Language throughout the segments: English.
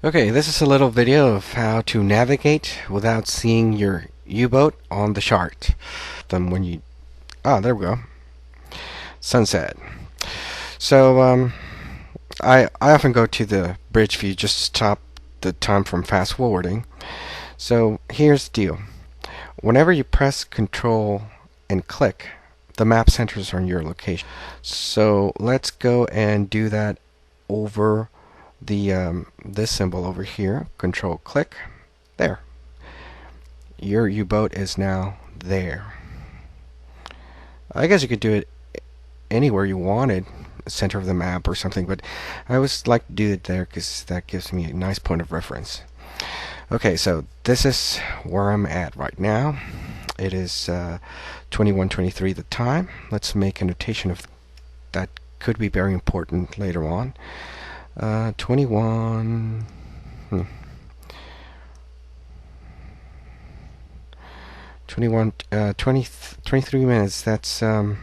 Okay, this is a little video of how to navigate without seeing your U-boat on the chart. Then when you there we go, sunset. So I often go to the bridge view just to stop the time from fast forwarding. So here's the deal: whenever you press Control and click, the map centers on your location. So let's go and do that over the this symbol over here. Control click. There. Your U-boat is now there. I guess you could do it anywhere you wanted, center of the map or something, but I always like to do it there because that gives me a nice point of reference. Okay, so this is where I'm at right now. It is 21:23 the time. Let's make a notation of that. Could be very important later on. 21 21 23 minutes. That's got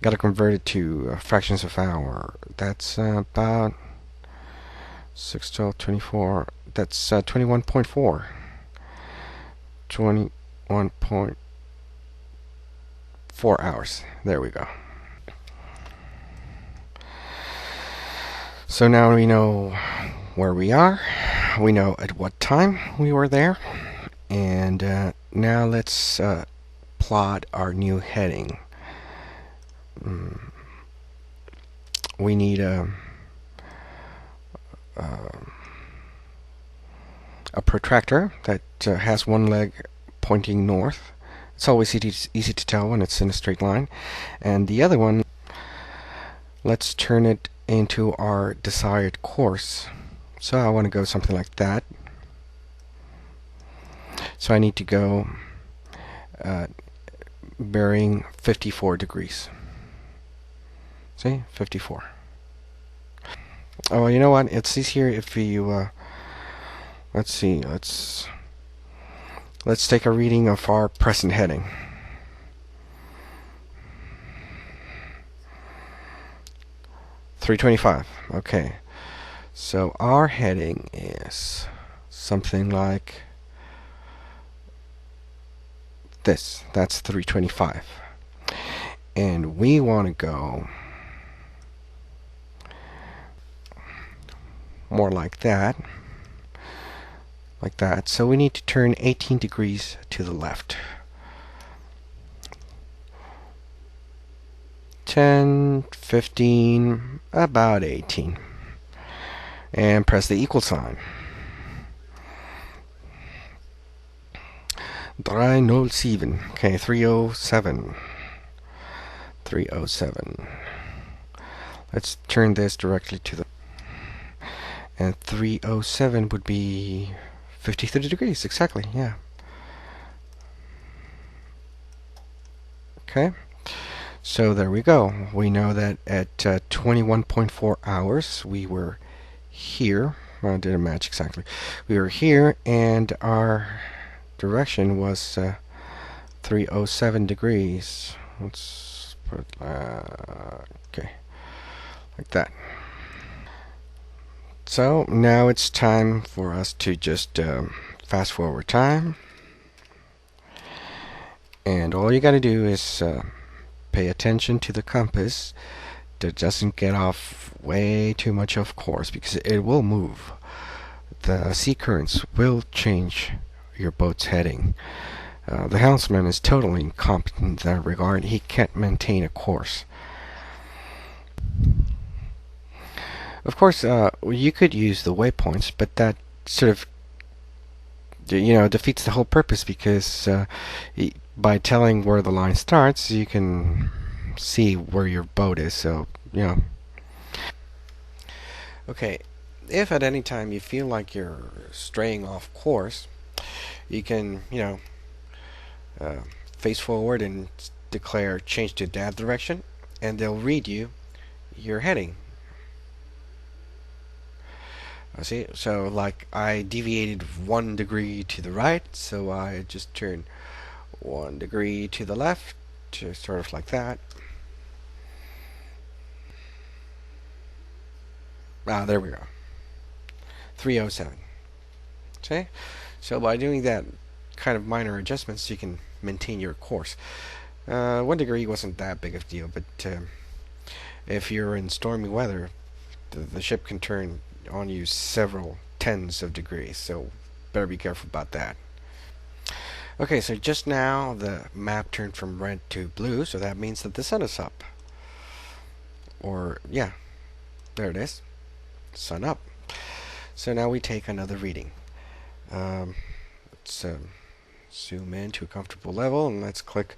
to convert it to fractions of hour. That's about 6, 12, 24. That's 21.4. 21.4 hours. There we go. So now we know where we are. We know at what time we were there. And now let's plot our new heading. We need a protractor that has one leg pointing north. It's always easy to tell when it's in a straight line. And the other one, let's turn it into our desired course. So I want to go something like that. So I need to go bearing 54 degrees. See? 54. Oh, you know what? It's easier if you let's see. Let's take a reading of our present heading. .325. Okay. So our heading is something like this. That's 325. And we want to go more like that. Like that. So we need to turn 18 degrees to the left. 10, 15, about 18. And press the equal sign. 307. Okay, 307. 307. Let's turn this directly to the... And 307 would be 53 degrees, exactly, yeah. Okay. So there we go. We know that at 21.4 hours we were here. Well, it didn't match exactly. We were here, and our direction was 307 degrees. Let's put it okay, like that. So now it's time for us to just fast forward time, and all you got to do is pay attention to the compass that doesn't get off way too much off course, because it will move. The sea currents will change your boat's heading. The helmsman is totally incompetent in that regard. He can't maintain a course. Of course, you could use the waypoints, but that sort of defeats the whole purpose, because by telling where the line starts, you can see where your boat is. So, Okay, if at any time you feel like you're straying off course, you can, face forward and declare change to nav direction, and they'll read you your heading. See, so like I deviated 1 degree to the right, so I just turn 1 degree to the left, sort of like that. There we go. 307. Okay, so by doing that kind of minor adjustments, you can maintain your course. 1 degree wasn't that big of a deal, but if you're in stormy weather, the ship can turn on you several tens of degrees, so better be careful about that. Okay, so just now the map turned from red to blue, so that means that the sun is up. Or, yeah, there it is. Sun up. So now we take another reading. Let's zoom in to a comfortable level, and let's click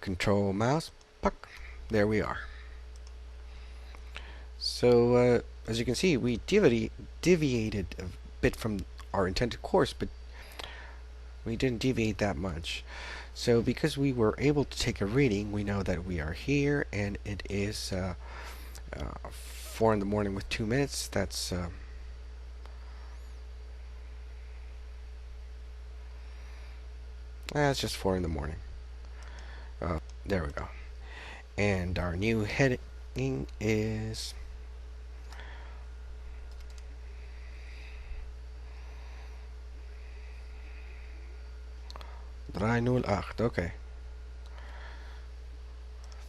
Control Mouse. Puck. There we are. So, as you can see, we deviated a bit from our intended course, but we didn't deviate that much. So, because we were able to take a reading, we know that we are here, and it is 4 in the morning with 2 minutes. That's it's just 4 in the morning. There we go. And our new heading is 308. Okay.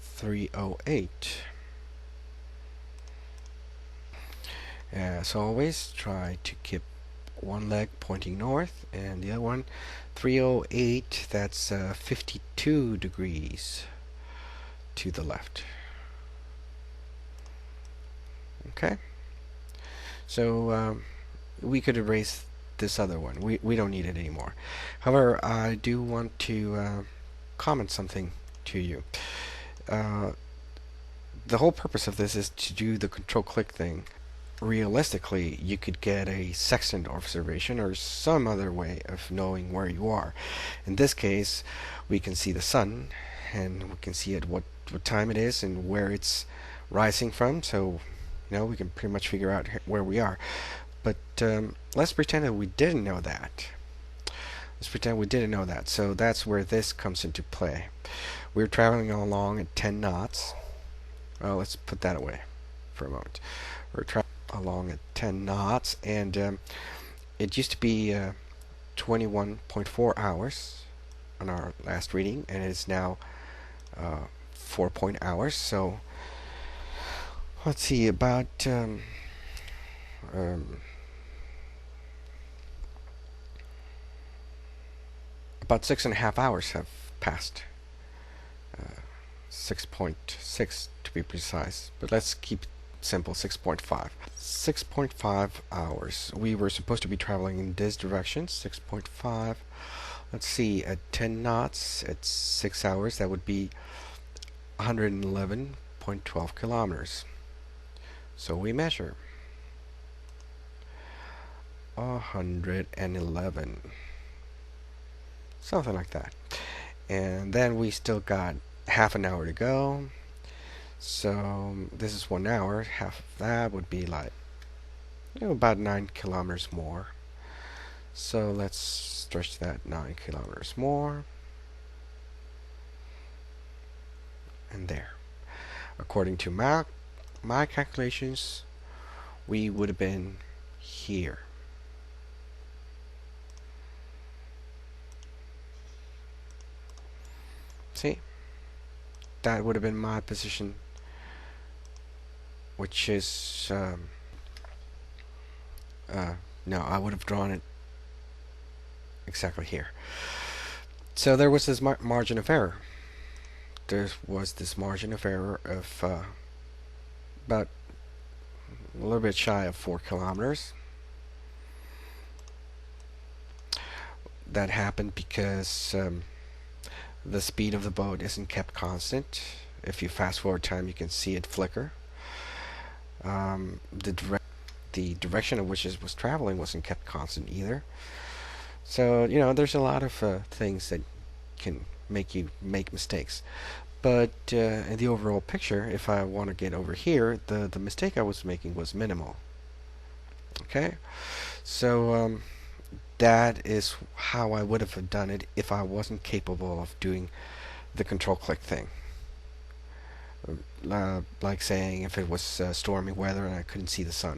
308. As always, try to keep one leg pointing north and the other one 308. That's 52 degrees to the left. Okay, so we could erase this other one. We don't need it anymore. However, I do want to comment something to you. The whole purpose of this is to do the control click thing. Realistically, you could get a sextant observation or some other way of knowing where you are. In this case, we can see the sun, and we can see at what time it is and where it's rising from, so we can pretty much figure out where we are. But let's pretend that we didn't know that. So that's where this comes into play. We're traveling along at 10 knots. Well, let's put that away for a moment. We're traveling along at 10 knots, and it used to be 21.4 hours on our last reading, and it's now 4 hours. So let's see, about about 6.5 hours have passed. 6.6 to be precise, but let's keep it simple. 6.5. 6.5 hours. We were supposed to be traveling in this direction. 6.5. Let's see, at 10 knots, at 6 hours, that would be 111.12 kilometers. So we measure 111, something like that, and then we still got half an hour to go. So this is 1 hour. Half of that would be like about 9 kilometers more. So let's stretch that 9 kilometers more, and there, according to my calculations, we would have been here. See, that would have been my position, which is no, I would have drawn it exactly here. So there was this margin of error. There was this margin of error of about a little bit shy of 4 kilometers. That happened because the speed of the boat isn't kept constant. If you fast forward time, you can see it flicker. The direction in which it was traveling wasn't kept constant either. So there's a lot of things that can make you make mistakes. But in the overall picture, if I want to get over here, the mistake I was making was minimal. Okay, so that is how I would have done it if I wasn't capable of doing the control click thing. Like saying if it was stormy weather and I couldn't see the sun.